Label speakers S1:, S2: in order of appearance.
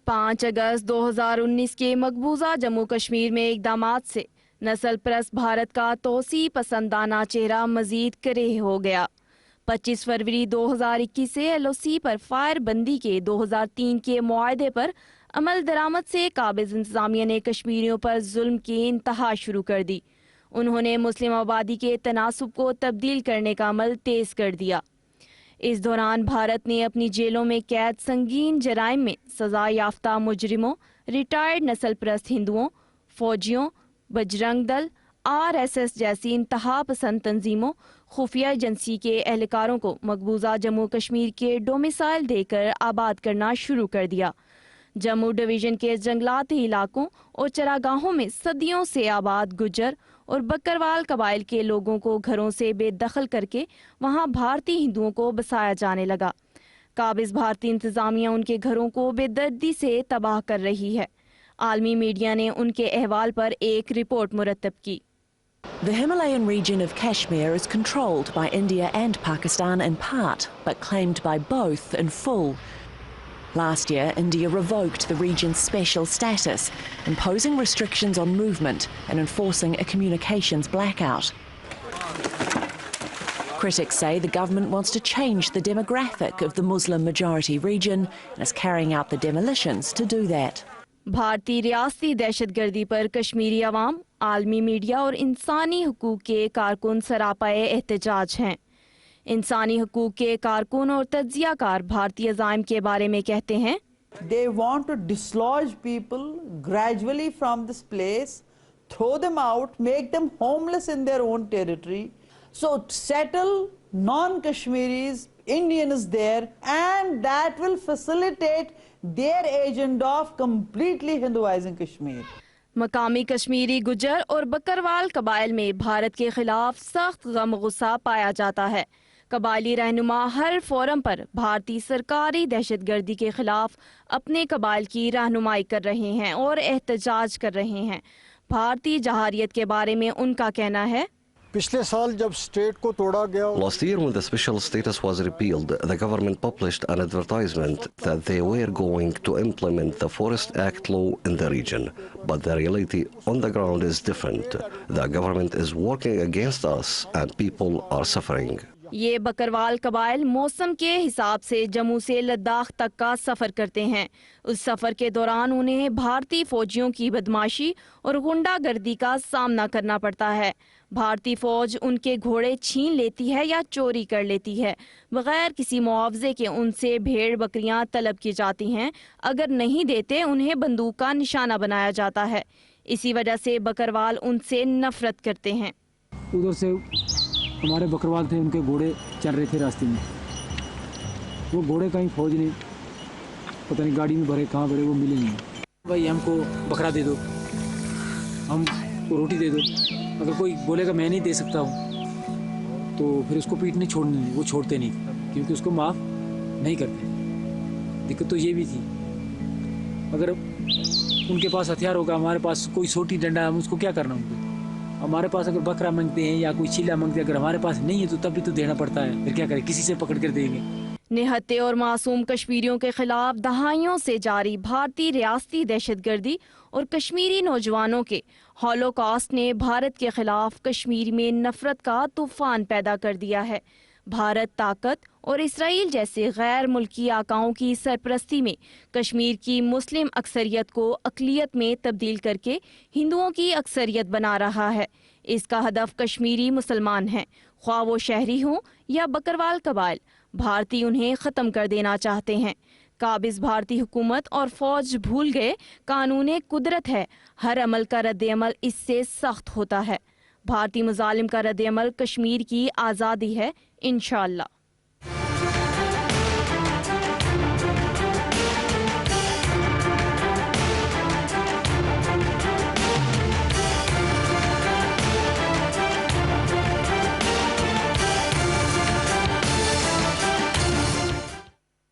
S1: 5 اگست 2019 کے مقبوضہ جموں کشمیر میں اقدامات سے نسل پرست بھارت کا توسیع پسندانہ چہرہ مزید کرہ ہو گیا۔ 25 فروری 2021 سے ایل او سی پر فائر بندی کے 2003 کے معاہدے پر عمل درآمد سے قابض انتظامیہ نے کشمیریوں پر ظلم کی انتہا شروع کر دی۔ انہوں نے مسلم آبادی کے تناسب کو تبدیل کرنے کا عمل تیز کر دیا۔ اس دوران بھارت نے اپنی جیلوں میں قید سنگین جرائم میں سزا یافتہ مجرموں، ریٹائرڈ نسل پرست ہندوؤں، فوجیوں، بجرنگ دل، RSS جیسی انتہا پسند تنظیموں، خفیہ ایجنسی کے اہلکاروں کو مقبوضہ جموں کشمیر کے ڈومیسائل دے کر آباد کرنا شروع کر دیا۔ جموں ڈویژن کے جنگلاتی علاقوں اور چراگاہوں میں صدیوں سے آباد گجر اور بکروال قبائل کے لوگوں کو گھروں سے بے دخل کر کے وہاں بھارتی ہندوؤں کو بسایا جانے لگا۔ قابض بھارتی انتظامیہ ان کے گھروں کو بے دردی سے تباہ کر رہی ہے۔ عالمی میڈیا نے ان کے احوال پر ایک رپورٹ مرتب کی۔
S2: The Himalayan region of Kashmir is controlled by India and Pakistan in part, but claimed by both in full. Last year, India revoked the region's special status, imposing restrictions on movement and enforcing a communications blackout. Critics say the government wants to change the demographic of the Muslim majority region and is carrying out the demolitions to do that.
S1: بھارتی ریاستی دہشت گردی پر کشمیری عوام، عالمی media اور انسانی حقوق کے کارکن سراپائے احتجاج ہیں۔ انسانی حقوق کے کارکن اور تجزیہ کار بھارتی عزائم کے بارے میں کہتے ہیں
S3: They want to dislodge people gradually from this place, throw them out, make them homeless in their own territory. So settle non-Kashmiris, Indians there, and that will facilitate their agenda of completely Hinduizing Kashmir.
S1: مقامی کشمیری گجر اور بکروال قبائل میں بھارت کے خلاف سخت غم غصہ پایا جاتا ہے۔ قبائلی رہنما ہر فورم پر بھارتی سرکاری دہشت گردی کے خلاف اپنے قبائل کی رہنمائی کر رہے ہیں اور احتجاج کر رہے ہیں۔ بھارتی جہاریت کے بارے میں ان کا کہنا ہے
S4: پچھلے سال جب اسٹیٹ کو توڑا گیا
S5: Last year when the special status was repealed, the government published an advertisement that they were going to implement the Forest Act law in the region. But the reality on the ground is different. The government is working against us and people are suffering.
S1: یہ بکروال قبائل موسم کے حساب سے جموں سے لداخ تک کا سفر کرتے ہیں۔ اس سفر کے دوران انہیں بھارتی فوجیوں کی بدماشی اور غنڈہ گردی کا سامنا کرنا پڑتا ہے۔ بھارتی فوج ان کے گھوڑے چھین لیتی ہے یا چوری کر لیتی ہے۔ بغیر کسی معاوضے کے ان سے بھیڑ بکریاں طلب کی جاتی ہیں۔ اگر نہیں دیتے انہیں بندوق کا نشانہ بنایا جاتا ہے۔ اسی وجہ سے بکروال ان سے نفرت کرتے ہیں۔
S6: ادھر سے ہمارے بکروال تھے، ان کے گھوڑے چل رہے تھے راستے میں، وہ گھوڑے کہیں فوج نے پتہ نہیں گاڑی میں بھرے کہاں بھرے، وہ ملے نہیں۔ بھائی ہم کو بکرا دے دو، ہم کو روٹی دے دو۔ اگر کوئی بولے گا میں نہیں دے سکتا ہوں تو پھر اس کو پیٹ نہیں چھوڑنے، وہ چھوڑتے نہیں کیونکہ اس کو معاف نہیں کرتے۔ دقت تو یہ بھی تھی، اگر ان کے پاس ہتھیار ہوگا، ہمارے پاس کوئی سوٹی ڈنڈا، ہم اس کو کیا کرنا؟ ان کو ہمارے پاس اگر بکرا مانگتے ہیں یا کوئی چیلا مانگتے ہیں، اگر ہمارے پاس نہیں ہے تو تب بھی تو دینا پڑتا ہے، پھر کیا کریں؟ کسی سے پکڑ کر دیں گے۔
S1: نہتے اور معصوم کشمیریوں کے خلاف دہائیوں سے جاری بھارتی ریاستی دہشت گردی اور کشمیری نوجوانوں کے ہولوکاسٹ نے بھارت کے خلاف کشمیر میں نفرت کا طوفان پیدا کر دیا ہے۔ بھارت طاقت اور اسرائیل جیسے غیر ملکی آقاؤں کی سرپرستی میں کشمیر کی مسلم اکثریت کو اقلیت میں تبدیل کر کے ہندوؤں کی اکثریت بنا رہا ہے۔ اس کا ہدف کشمیری مسلمان ہیں، خواہ وہ شہری ہوں یا بکروال قبائل۔ بھارتی انہیں ختم کر دینا چاہتے ہیں۔ قابض بھارتی حکومت اور فوج بھول گئے قانون قدرت ہے، ہر عمل کا رد عمل اس سے سخت ہوتا ہے۔ بھارتی مظالم کا رد عمل کشمیر کی آزادی ہے، انشاءاللہ۔